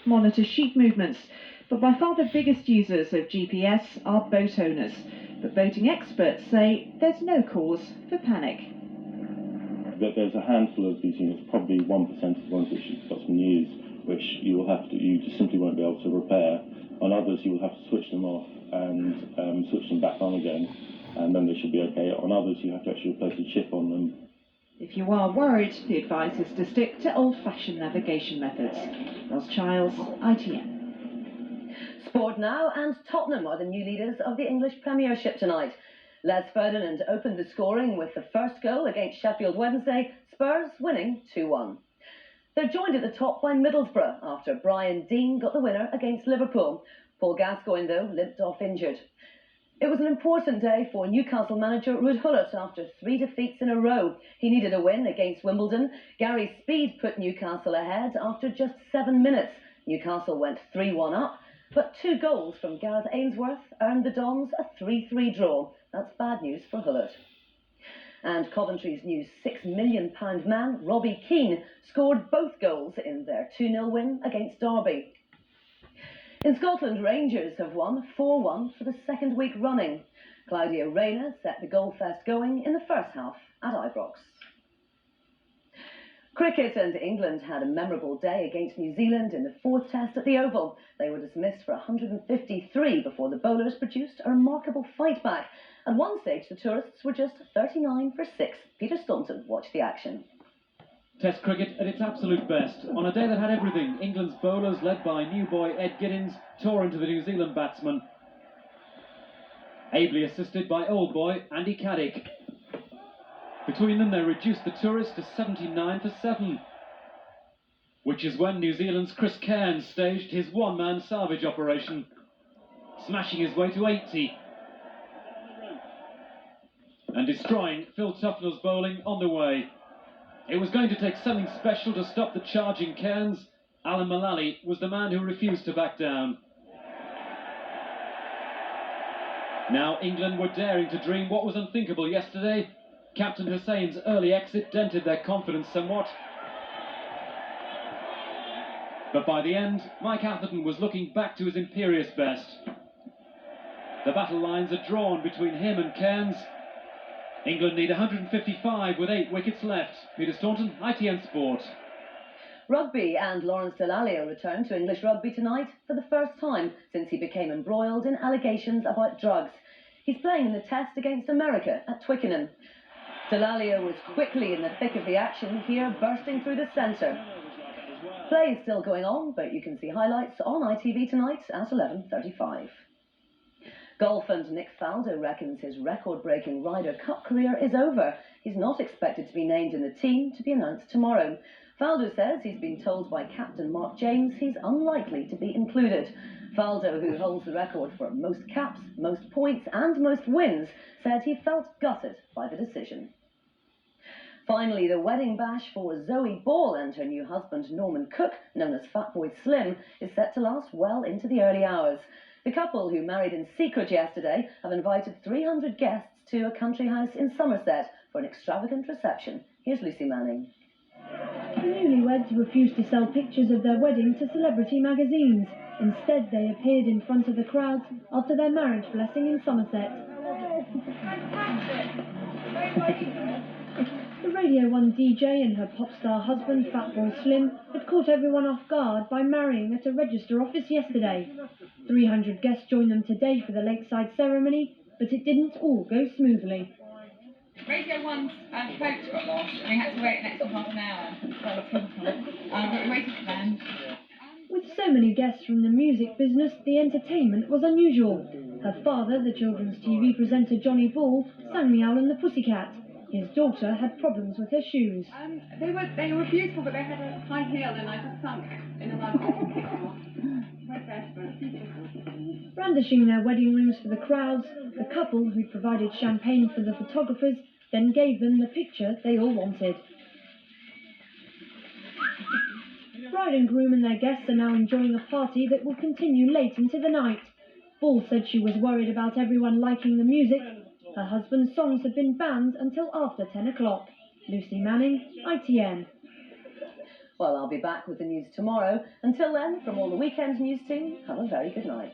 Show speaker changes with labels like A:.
A: monitor sheep movements. But by far the biggest users of GPS are boat owners. But boating experts say there's no cause for panic.
B: That there's a handful of these units, probably 1% of the ones which you've got some use, which you just simply won't be able to repair. On others, you will have to switch them off and switch them back on again, and then they should be okay. On others, you have to actually replace a chip on them.
A: If you are worried, the advice is to stick to old-fashioned navigation methods. Ross Childs, ITN.
C: Sport now, and Tottenham are the new leaders of the English Premiership tonight. Les Ferdinand opened the scoring with the first goal against Sheffield Wednesday, Spurs winning 2-1. They're joined at the top by Middlesbrough after Brian Deane got the winner against Liverpool. Paul Gascoigne, though, limped off injured. It was an important day for Newcastle manager Ruud Gullit after 3 defeats in a row. He needed a win against Wimbledon. Gary Speed put Newcastle ahead after just 7 minutes. Newcastle went 3-1 up, but 2 goals from Gareth Ainsworth earned the Dons a 3-3 draw. That's bad news for Gullit. And Coventry's new £6 million man, Robbie Keane, scored both goals in their 2-0 win against Derby. In Scotland, Rangers have won 4-1 for the second week running. Claudia Reyna set the goal fest going in the first half at Ibrox. Cricket, and England had a memorable day against New Zealand in the 4th test at the Oval. They were dismissed for 153 before the bowlers produced a remarkable fight back. At one stage, the tourists were just 39 for 6. Peter Staunton watched the action.
D: Test cricket at its absolute best. On a day that had everything, England's bowlers, led by new boy Ed Giddins, tore into the New Zealand batsman, ably assisted by old boy Andy Caddick. Between them, they reduced the tourists to 79 for 7, which is when New Zealand's Chris Cairns staged his one-man salvage operation, smashing his way to 80 and destroying Phil Tufnell's bowling on the way. It was going to take something special to stop the charging Cairns. Alan Mullally was the man who refused to back down. Now England were daring to dream what was unthinkable yesterday. Captain Hussein's early exit dented their confidence somewhat. But by the end, Mike Atherton was looking back to his imperious best. The battle lines are drawn between him and Cairns. England need 155 with 8 wickets left. Peter Staunton, ITN Sport.
C: Rugby, and Lawrence Dallaglio returned to English rugby tonight for the first time since he became embroiled in allegations about drugs. He's playing in the test against America at Twickenham. Dallaglio was quickly in the thick of the action here, bursting through the centre. Play is still going on, but you can see highlights on ITV tonight at 11:35. Golf, and Nick Faldo reckons his record-breaking Ryder Cup career is over. He's not expected to be named in the team, to be announced tomorrow. Faldo says he's been told by captain Mark James he's unlikely to be included. Faldo, who holds the record for most caps, most points and most wins, said he felt gutted by the decision. Finally, the wedding bash for Zoe Ball and her new husband Norman Cook, known as Fatboy Slim, is set to last well into the early hours. The couple, who married in secret yesterday, have invited 300 guests to a country house in Somerset for an extravagant reception. Here's Lucy Manning.
E: The newlyweds refused to sell pictures of their wedding to celebrity magazines. Instead, they appeared in front of the crowds after their marriage blessing in Somerset. The Radio 1 DJ and her pop star husband, Fatboy Slim, had caught everyone off guard by marrying at a register office yesterday. 300 guests joined them today for the lakeside ceremony, but it didn't all go smoothly.
F: Radio 1's boat got lost and we had to wait an extra half an hour. But we waited for them.
E: With so many guests from the music business, the entertainment was unusual. Her father, the children's TV presenter Johnny Ball, sang The Owl and the Pussycat. His daughter had problems with her shoes.
F: They were beautiful, but they had a high heel and I just sunk in a mud hole and kicked them off. We're desperate.
E: Brandishing their wedding rings for the crowds, the couple, who provided champagne for the photographers, then gave them the picture they all wanted. Bride and groom and their guests are now enjoying a party that will continue late into the night. Ball said she was worried about everyone liking the music. Her husband's songs had been banned until after 10 o'clock. Lucy Manning, ITN.
C: Well, I'll be back with the news tomorrow. Until then, from all the Weekend News team, have a very good night.